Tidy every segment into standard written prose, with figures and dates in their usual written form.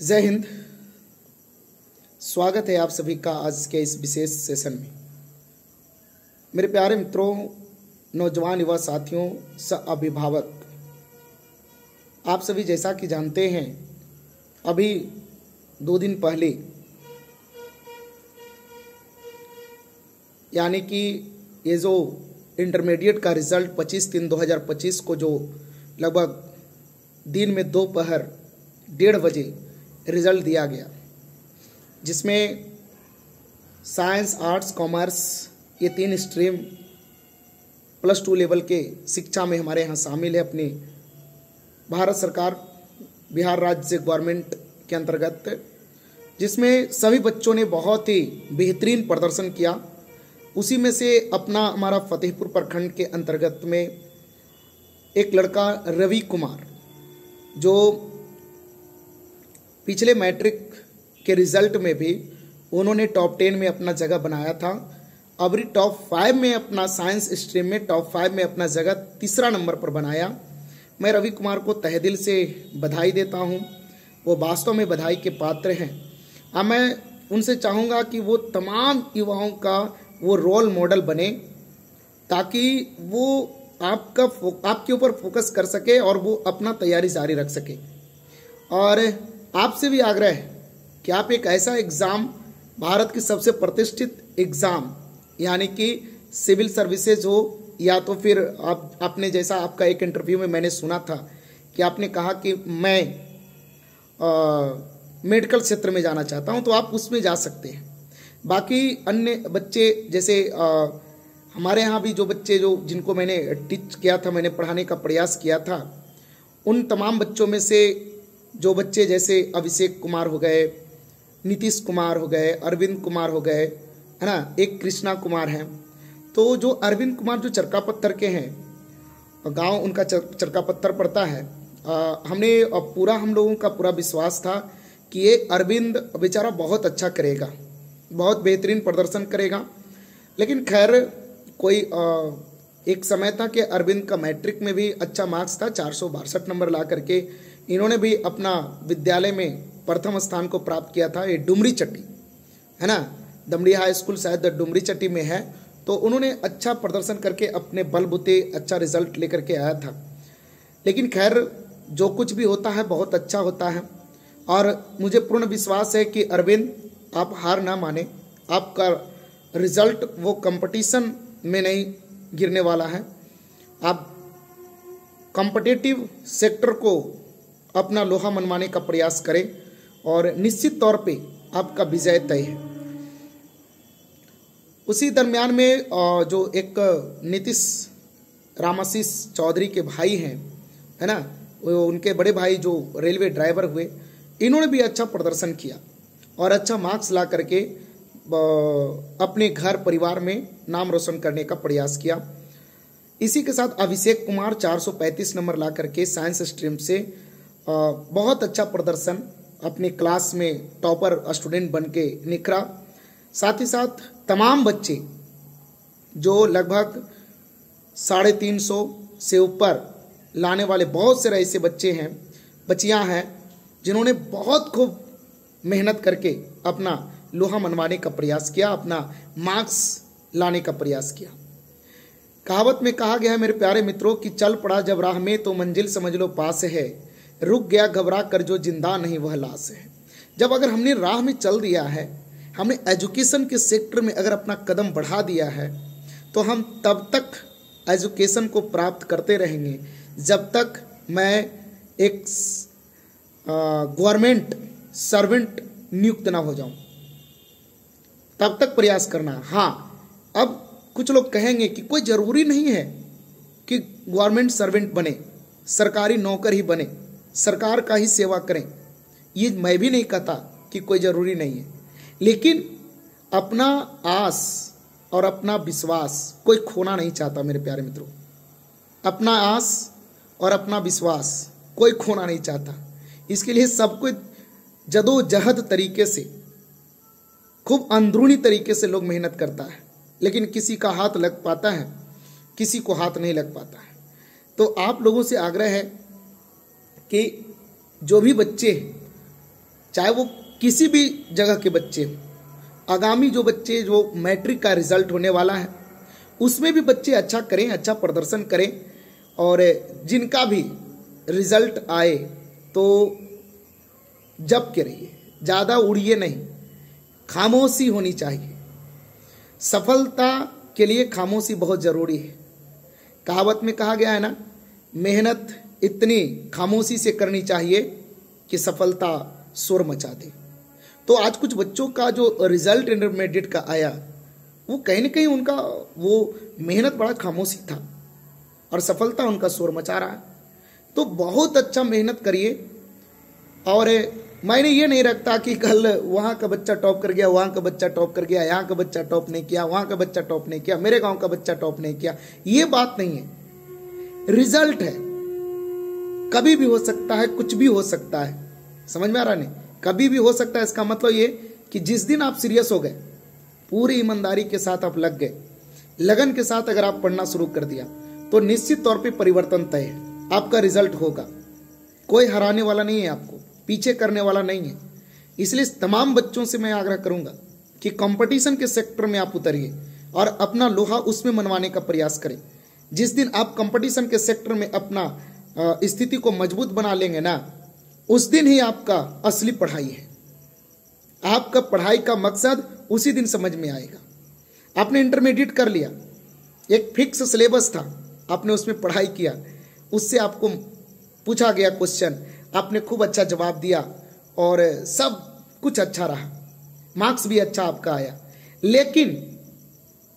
जय हिंद। स्वागत है आप सभी का आज के इस विशेष सेशन में। मेरे प्यारे मित्रों, नौजवान युवा साथियों, अभिभावक, आप सभी जैसा कि जानते हैं, अभी 2 दिन पहले यानी कि ये जो इंटरमीडिएट का रिजल्ट 25/3/2025 को जो लगभग दिन में दोपहर 1:30 बजे रिजल्ट दिया गया, जिसमें साइंस, आर्ट्स, कॉमर्स ये 3 स्ट्रीम +2 लेवल के शिक्षा में हमारे यहाँ शामिल है। अपनी भारत सरकार, बिहार राज्य गवर्नमेंट के अंतर्गत, जिसमें सभी बच्चों ने बहुत ही बेहतरीन प्रदर्शन किया। उसी में से अपना हमारा फतेहपुर प्रखंड के अंतर्गत में एक लड़का रवि कुमार, जो पिछले मैट्रिक के रिजल्ट में भी उन्होंने टॉप 10 में अपना जगह बनाया था। अब टॉप 5 में अपना साइंस स्ट्रीम में टॉप 5 में अपना जगह 3रा नंबर पर बनाया। मैं रवि कुमार को तहे दिल से बधाई देता हूं। वो वास्तव में बधाई के पात्र हैं। अब मैं उनसे चाहूँगा कि वो तमाम युवाओं का वो रोल मॉडल बने, ताकि वो आपके ऊपर फोकस कर सके और वो अपना तैयारी जारी रख सके। और आपसे भी आग्रह है कि आप एक ऐसा एग्ज़ाम, भारत की सबसे प्रतिष्ठित एग्ज़ाम यानी कि सिविल सर्विसेज हो, या तो फिर आपने जैसा आपका एक इंटरव्यू में मैंने सुना था कि आपने कहा कि मैं मेडिकल क्षेत्र में जाना चाहता हूं, तो आप उसमें जा सकते हैं। बाकी अन्य बच्चे जैसे हमारे यहाँ भी जो बच्चे जिनको मैंने टीच किया था, मैंने पढ़ाने का प्रयास किया था, उन तमाम बच्चों में से जो बच्चे जैसे अभिषेक कुमार हो गए, नीतीश कुमार हो गए, अरविंद कुमार हो गए, है ना, एक कृष्णा कुमार हैं। तो जो अरविंद कुमार जो चरकापत्थर के हैं, गांव उनका चरकापत्थर पड़ता है। हम लोगों का पूरा विश्वास था कि ये अरविंद बेचारा बहुत अच्छा करेगा, बहुत बेहतरीन प्रदर्शन करेगा। लेकिन खैर कोई एक समय था कि अरविंद का मैट्रिक में भी अच्छा मार्क्स था, 462 नंबर ला करके इन्होंने भी अपना विद्यालय में प्रथम स्थान को प्राप्त किया था। ये डुमरी चट्टी है ना, दमड़ी हाई स्कूल शायद डुमरी चट्टी में है। तो उन्होंने अच्छा प्रदर्शन करके अपने बलबूते अच्छा रिजल्ट लेकर के आया था। लेकिन खैर जो कुछ भी होता है बहुत अच्छा होता है, और मुझे पूर्ण विश्वास है कि अरविंद आप हार ना माने। आपका रिजल्ट वो कंपटीशन में नहीं गिरने वाला है। आप कॉम्पिटिटिव सेक्टर को अपना लोहा मनवाने का प्रयास करें और निश्चित तौर पे आपका विजय तय है। उसी दरमियान में जो एक नीतीश रामाशीष चौधरी के भाई हैं, है ना, उनके बड़े भाई जो रेलवे ड्राइवर हुए, इन्होंने भी अच्छा प्रदर्शन किया और अच्छा मार्क्स ला करके अपने घर परिवार में नाम रोशन करने का प्रयास किया। इसी के साथ अभिषेक कुमार 435 नंबर ला करके साइंस स्ट्रीम से बहुत अच्छा प्रदर्शन, अपने क्लास में टॉपर स्टूडेंट बन के निखरा। साथ ही साथ तमाम बच्चे जो लगभग 350 से ऊपर लाने वाले बहुत से ऐसे बच्चे हैं, बच्चियां हैं, जिन्होंने बहुत खूब मेहनत करके अपना लोहा मनवाने का प्रयास किया, अपना मार्क्स लाने का प्रयास किया। कहावत में कहा गया है मेरे प्यारे मित्रों कि चल पड़ा जब राह में तो मंजिल समझ लो पास है, रुक गया घबरा कर जो जिंदा नहीं वह लाश है। जब अगर हमने राह में चल दिया है, हमने एजुकेशन के सेक्टर में अगर अपना कदम बढ़ा दिया है, तो हम तब तक एजुकेशन को प्राप्त करते रहेंगे जब तक मैं एक गवर्नमेंट सर्वेंट नियुक्त ना हो जाऊं, तब तक प्रयास करना। हाँ, अब कुछ लोग कहेंगे कि कोई जरूरी नहीं है कि गवर्नमेंट सर्वेंट बने, सरकारी नौकर ही बने, सरकार का ही सेवा करें। ये मैं भी नहीं कहता कि कोई जरूरी नहीं है, लेकिन अपना आस और अपना विश्वास कोई खोना नहीं चाहता मेरे प्यारे मित्रों। अपना आस और अपना विश्वास कोई खोना नहीं चाहता। इसके लिए सबको जदोजहद तरीके से, खूब अंदरूनी तरीके से लोग मेहनत करता है, लेकिन किसी का हाथ लग पाता है, किसी को हाथ नहीं लग पाता है। तो आप लोगों से आग्रह है कि जो भी बच्चे चाहे वो किसी भी जगह के बच्चे हो, आगामी जो बच्चे जो मैट्रिक का रिजल्ट होने वाला है उसमें भी बच्चे अच्छा करें, अच्छा प्रदर्शन करें, और जिनका भी रिजल्ट आए तो जब के रहिए, ज़्यादा उड़िए नहीं, खामोशी होनी चाहिए। सफलता के लिए खामोशी बहुत ज़रूरी है। कहावत में कहा गया है ना, मेहनत इतनी खामोशी से करनी चाहिए कि सफलता शोर मचा दे। तो आज कुछ बच्चों का जो रिजल्ट इंटरमीडिएट का आया, वो कहीं ना कहीं उनका वो मेहनत बड़ा खामोशी था और सफलता उनका शोर मचा रहा है। तो बहुत अच्छा मेहनत करिए। और मैंने ये नहीं रखता कि कल वहाँ का बच्चा टॉप कर गया, वहाँ का बच्चा टॉप कर गया, यहाँ का बच्चा टॉप नहीं किया, वहाँ का बच्चा टॉप नहीं किया, मेरे गांव का बच्चा टॉप नहीं किया, ये बात नहीं है। रिजल्ट है, कभी भी हो सकता है, कुछ भी हो सकता है। समझ में आ रहा नहीं? कभी भी हो सकता है, इसका मतलब ये कि जिस दिन आप सीरियस हो गए, पूरी ईमानदारी के साथ आप लग गए, लगन के साथ अगर आप पढ़ना शुरू कर दिया, तो निश्चित तौर पे परिवर्तन तय है, आपका रिजल्ट होगा। कोई हराने वाला नहीं है, आपको पीछे करने वाला नहीं है। इसलिए तमाम बच्चों से मैं आग्रह करूंगा कि कंपटीशन के सेक्टर में आप उतरिए और अपना लोहा उसमें मनवाने का प्रयास करें। जिस दिन आप कंपटीशन के सेक्टर में अपना स्थिति को मजबूत बना लेंगे ना, उस दिन ही आपका असली पढ़ाई है। आपका पढ़ाई का मकसद उसी दिन समझ में आएगा। आपने इंटरमीडिएट कर लिया, एक फिक्स सिलेबस था, आपने उसमें पढ़ाई किया, उससे आपको पूछा गया क्वेश्चन, आपने खूब अच्छा जवाब दिया और सब कुछ अच्छा रहा, मार्क्स भी अच्छा आपका आया। लेकिन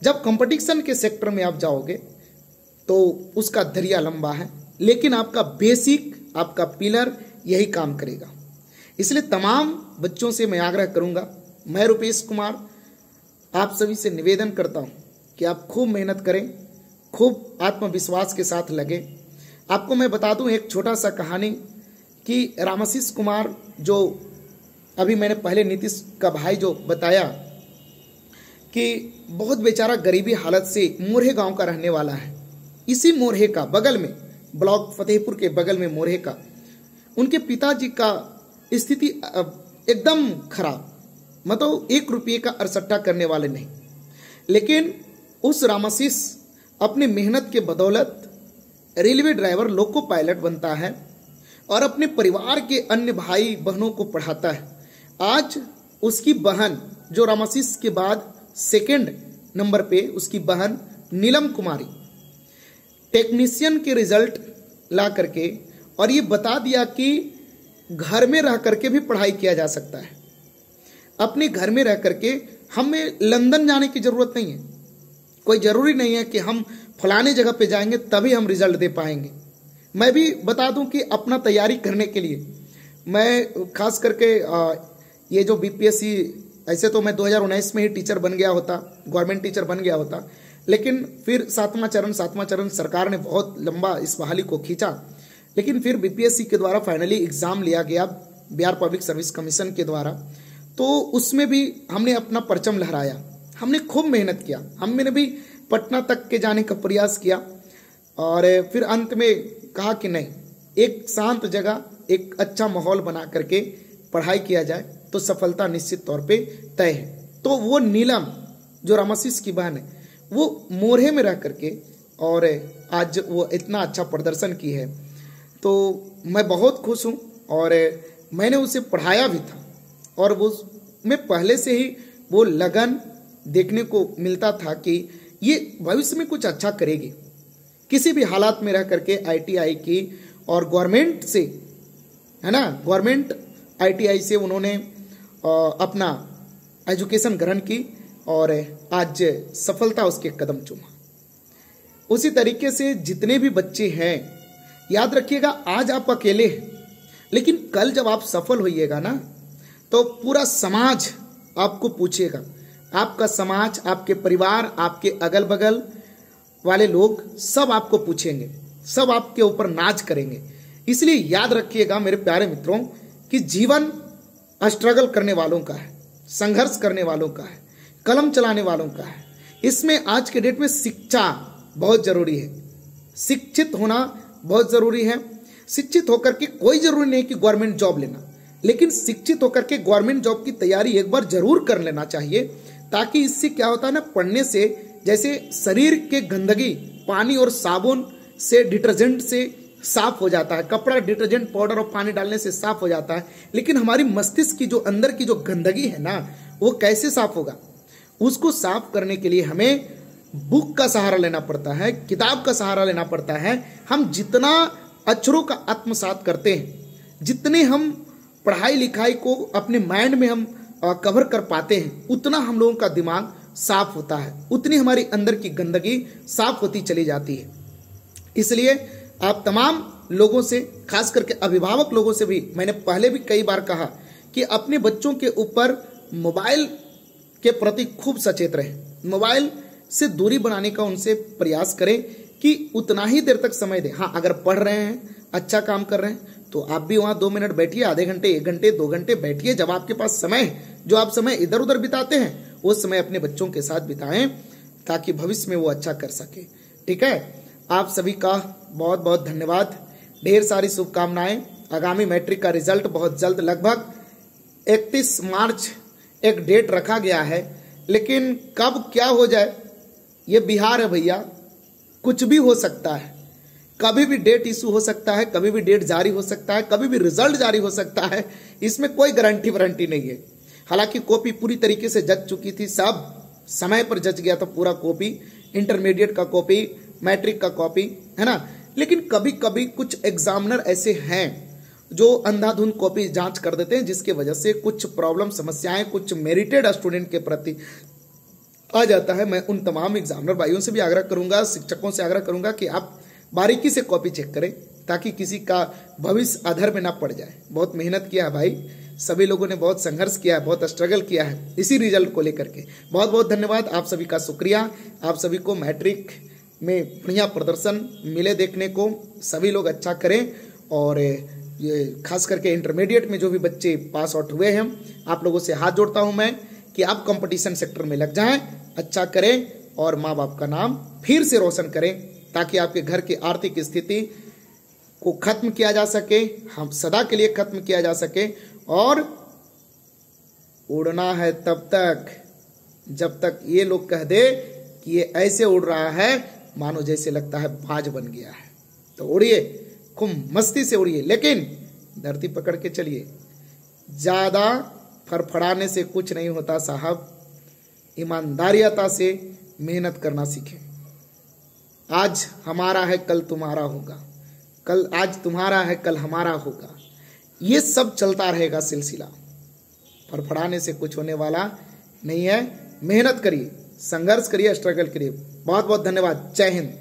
जब कंपटीशन के सेक्टर में आप जाओगे तो उसका दरिया लंबा है, लेकिन आपका बेसिक, आपका पिलर यही काम करेगा। इसलिए तमाम बच्चों से मैं आग्रह करूंगा, मैं रुपेश कुमार आप सभी से निवेदन करता हूं कि आप खूब मेहनत करें, खूब आत्मविश्वास के साथ लगे। आपको मैं बता दूं एक छोटा सा कहानी कि रामाशीष कुमार, जो अभी मैंने पहले नीतीश का भाई जो बताया कि बहुत बेचारा गरीबी हालत से मोरहे गांव का रहने वाला है। इसी मोरहे का बगल में, ब्लॉक फतेहपुर के बगल में मोरहे का, उनके पिताजी का स्थिति एकदम खराब, मतलब 1 रुपये का अरसट्टा करने वाले नहीं। लेकिन उस रामाशीष अपनी मेहनत के बदौलत रेलवे ड्राइवर, लोको पायलट बनता है और अपने परिवार के अन्य भाई बहनों को पढ़ाता है। आज उसकी बहन, जो रामाशीष के बाद सेकंड नंबर पे उसकी बहन नीलम कुमारी, टेक्नीशियन के रिजल्ट ला करके और ये बता दिया कि घर में रह करके भी पढ़ाई किया जा सकता है। अपने घर में रह करके हमें लंदन जाने की जरूरत नहीं है। कोई जरूरी नहीं है कि हम फलाने जगह पे जाएंगे तभी हम रिजल्ट दे पाएंगे। मैं भी बता दूं कि अपना तैयारी करने के लिए मैं खास करके ये जो बीपीएससी, ऐसे तो मैं 2019 में ही टीचर बन गया होता, गवर्नमेंट टीचर बन गया होता, लेकिन फिर सातवां चरण सरकार ने बहुत लंबा इस बहाली को खींचा। लेकिन फिर बीपीएससी के द्वारा फाइनली एग्जाम लिया गया, बिहार पब्लिक सर्विस कमीशन के द्वारा। तो उसमें भी हमने अपना परचम लहराया, हमने खूब मेहनत किया, हमने भी पटना तक के जाने का प्रयास किया और फिर अंत में कहा कि नहीं, एक शांत जगह, एक अच्छा माहौल बना करके पढ़ाई किया जाए तो सफलता निश्चित तौर पे तय है। तो वो नीलम, जो रामाशीष की बहन है, वो मोरहे में रह करके और आज वो इतना अच्छा प्रदर्शन की है। तो मैं बहुत खुश हूँ और मैंने उसे पढ़ाया भी था और वो मैं पहले से ही वो लगन देखने को मिलता था कि ये भविष्य में कुछ अच्छा करेगी। किसी भी हालात में रह करके आईटीआई की और गवर्नमेंट से, है ना, गवर्नमेंट आईटीआई से उन्होंने अपना एजुकेशन ग्रहण की और आज सफलता उसके कदम चूमा। उसी तरीके से जितने भी बच्चे हैं, याद रखिएगा, आज आप अकेले हैं, लेकिन कल जब आप सफल होइएगा ना, तो पूरा समाज आपको पूछेगा। आपका समाज, आपके परिवार, आपके अगल बगल वाले लोग सब आपको पूछेंगे, सब आपके ऊपर नाज करेंगे। इसलिए याद रखिएगा मेरे प्यारे मित्रों कि जीवन स्ट्रगल करने वालों का है, संघर्ष करने वालों का है, कलम चलाने वालों का है। इसमें आज के डेट में शिक्षा बहुत जरूरी है, शिक्षित होना बहुत जरूरी है। शिक्षित होकर के कोई जरूरी नहीं कि गवर्नमेंट जॉब लेना, लेकिन शिक्षित होकर के गवर्नमेंट जॉब की तैयारी एक बार जरूर कर लेना चाहिए, ताकि इससे क्या होता है ना, पढ़ने से जैसे शरीर के गंदगी पानी और साबुन से, डिटर्जेंट से साफ हो जाता है, कपड़ा डिटर्जेंट पाउडर और पानी डालने से साफ हो जाता है, लेकिन हमारी मस्तिष्क की जो अंदर की जो गंदगी है ना, वो कैसे साफ होगा? उसको साफ करने के लिए हमें बुक का सहारा लेना पड़ता है, किताब का सहारा लेना पड़ता है। हम जितना अक्षरों का आत्मसात करते हैं, जितने हम पढ़ाई लिखाई को अपने माइंड में हम कवर कर पाते हैं, उतना हम लोगों का दिमाग साफ होता है, उतनी हमारी अंदर की गंदगी साफ होती चली जाती है। इसलिए आप तमाम लोगों से, खास करके अभिभावक लोगों से भी मैंने पहले भी कई बार कहा कि अपने बच्चों के ऊपर मोबाइल के प्रति खूब सचेत रहें, मोबाइल से दूरी बनाने का उनसे प्रयास करें कि उतना ही देर तक समय दें। हाँ, अगर पढ़ रहे हैं, अच्छा काम कर रहे हैं, तो आप भी वहां 2 मिनट बैठिए, आधे घंटे, 1 घंटे, 2 घंटे बैठिए। जब आपके पास समय है, जो आप समय इधर उधर बिताते हैं, वो समय अपने बच्चों के साथ बिताएं, ताकि भविष्य में वो अच्छा कर सके। ठीक है, आप सभी का बहुत बहुत धन्यवाद, ढेर सारी शुभकामनाएं। आगामी मैट्रिक का रिजल्ट बहुत जल्द, लगभग 31 मार्च एक डेट रखा गया है, लेकिन कब क्या हो जाए, ये बिहार है भैया, कुछ भी हो सकता है। कभी भी डेट इशू हो सकता है, कभी भी डेट जारी हो सकता है, कभी भी रिजल्ट जारी हो सकता है, इसमें कोई गारंटी वारंटी नहीं है। हालांकि कॉपी पूरी तरीके से जच चुकी थी, सब समय पर जच गया था पूरा कॉपी, इंटरमीडिएट का कॉपी, मैट्रिक का कॉपी, है ना। लेकिन कभी कभी कुछ एग्जामिनर ऐसे हैं जो अंधाधुंध कॉपी जांच कर देते हैं, जिसके वजह से कुछ प्रॉब्लम, समस्याएं कुछ मेरिटेड स्टूडेंट के प्रति आ जाता है। मैं उन तमाम एग्जामिनर भाइयों से भी आग्रह करूंगा, शिक्षकों से आग्रह करूंगा कि आप बारीकी से कॉपी चेक करें, ताकि किसी का भविष्य अधर में ना पड़ जाए। बहुत मेहनत किया है भाई, सभी लोगों ने बहुत संघर्ष किया है, बहुत स्ट्रगल किया है इसी रिजल्ट को लेकर के। बहुत बहुत धन्यवाद, आप सभी का शुक्रिया। आप सभी को मैट्रिक में बढ़िया प्रदर्शन मिले देखने को, सभी लोग अच्छा करें। और ये खास करके इंटरमीडिएट में जो भी बच्चे पास आउट हुए हैं, आप लोगों से हाथ जोड़ता हूं मैं कि आप कंपटीशन सेक्टर में लग जाएं, अच्छा करें और माँ बाप का नाम फिर से रोशन करें, ताकि आपके घर की आर्थिक स्थिति को खत्म किया जा सके, हम सदा के लिए खत्म किया जा सके। और उड़ना है तब तक जब तक ये लोग कह दे कि ये ऐसे उड़ रहा है मानो जैसे लगता है बाज बन गया है। तो उड़िए, खूब मस्ती से उड़िए, लेकिन धरती पकड़ के चलिए। ज्यादा फड़फड़ाने से कुछ नहीं होता साहब, ईमानदारियता से मेहनत करना सीखें। आज हमारा है कल तुम्हारा होगा, कल आज तुम्हारा है कल हमारा होगा, ये सब चलता रहेगा सिलसिला। फड़फड़ाने से कुछ होने वाला नहीं है। मेहनत करिए, संघर्ष करिए, स्ट्रगल करिए। बहुत बहुत धन्यवाद। जय हिंद।